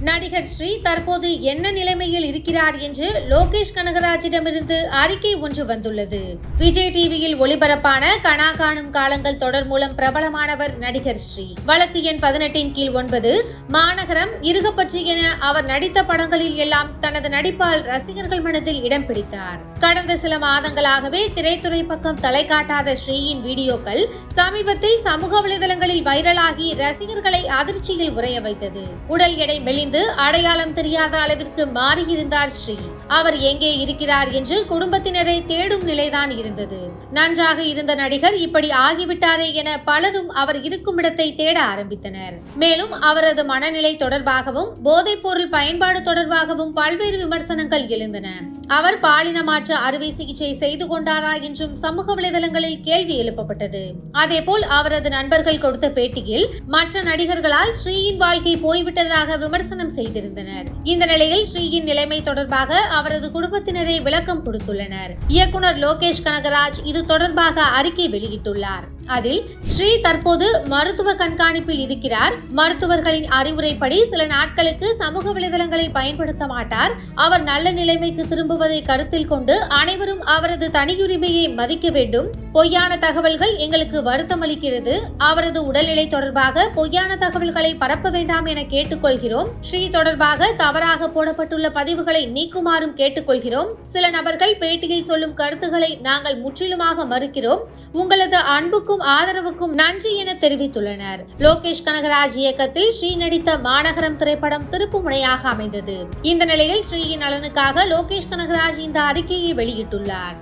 நடிகர் ஸ்ரீ தற்போது என்ன நிலைமையில் இருக்கிறார் என்று லோகேஷ் கனகராஜிடமிருந்து அறிக்கை ஒன்று வந்துள்ளது. விஜய் டிவியில் ஒளிபரப்பான கனா காணும் காலங்கள் தொடர் மூலம் பிரபலமானவர் நடிகர் ஸ்ரீ. வழக்கு எண் 18 கீழ் 9 மாநகரம், இருகப்பற்றி என அவர் நடித்த படங்களில் எல்லாம் தனது நடிப்பால் ரசிகர்கள் மனதில் இடம் பிடித்தார். கடந்த சில மாதங்களாகவே திரைத்துறை பக்கம் தலை காட்டாத ஸ்ரீயின் வீடியோக்கள் சமீபத்தில் சமூக வலைதளங்களில் வைரலாகி ரசிகர்களை அதிர்ச்சியில் உறைய வைத்தது. உடல் எடை மெலிந்து அடையாளம் தெரியாத அளவிற்கு மாறியிருந்தார் ஸ்ரீ. அவர் எங்கே இருக்கிறார் என்று குடும்பத்தினரை தேடும் நிலைதான் இருந்தது. நன்றாக இருந்த நடிகர் இப்படி ஆகிவிட்டாரே என பலரும் அவர் இருக்கும் இடத்தை தேட ஆரம்பித்தனர். மேலும் அவரது மனநிலை தொடர்பாகவும் போதைப் பொருள் பயன்பாடு தொடர்பாகவும் பல்வேறு விமர்சனங்கள் எழுந்தன. அவர் பாலின மாற்ற அறுவை சிகிச்சை செய்து கொண்டாரா என்றும் சமூக வலைதளங்களில் கேள்வி எழுப்பப்பட்டது. அதேபோல் அவரது நண்பர்கள் கொடுத்த பேட்டியில் மற்ற நடிகர்களால் ஸ்ரீயின் வாழ்க்கை போய்விட்டதாக விமர்சனம் செய்திருந்தனர். இந்த நிலையில் ஸ்ரீயின் நிலைமை தொடர்பாக அவரது குடும்பத்தினரே விளக்கம் கொடுத்துள்ளனர். இயக்குனர் லோகேஷ் கனகராஜ் இது தொடர்பாக அறிக்கை வெளியிட்டுள்ளார். அதில் ஸ்ரீ தற்போது மருத்துவ கண்காணிப்பில் இருக்கிறார். மருத்துவர்களின் அறிவுரைப்படி சில நாட்களுக்கு சமூக வலைதளங்களை பயன்படுத்த மாட்டார். அவர் நல்ல நிலைமைக்கு திரும்புவதை கருத்தில் கொண்டு அனைவரும் அவரது தனியுரிமையை மதிக்க வேண்டும். பொய்யான தகவல்கள் எங்களுக்கு வருத்தம் அளிக்கிறது. அவரது உடல்நிலை தொடர்பாக பொய்யான தகவல்களை பரப்ப வேண்டாம் என கேட்டுக்கொள்கிறோம். ஸ்ரீ தொடர்பாக தவறாக போடப்பட்டுள்ள பதிவுகளை நீக்குமாறும் கேட்டுக்கொள்கிறோம். சில நபர்கள் பேட்டியில் சொல்லும் கருத்துக்களை நாங்கள் முற்றிலுமாக மறுக்கிறோம். உங்களது அன்புக்கும் ஆதரவுக்கும் நன்றி என தெரிவித்துள்ளனர். லோகேஷ் கனகராஜ் இயக்கத்தில் ஸ்ரீ நடித்த மாநகரம் திரைப்படம் திருப்பு முனையாக அமைந்தது. இந்த நிலையில் ஸ்ரீயின் நலனுக்காக லோகேஷ் கனகராஜ் இந்த அறிக்கையை வெளியிட்டுள்ளார்.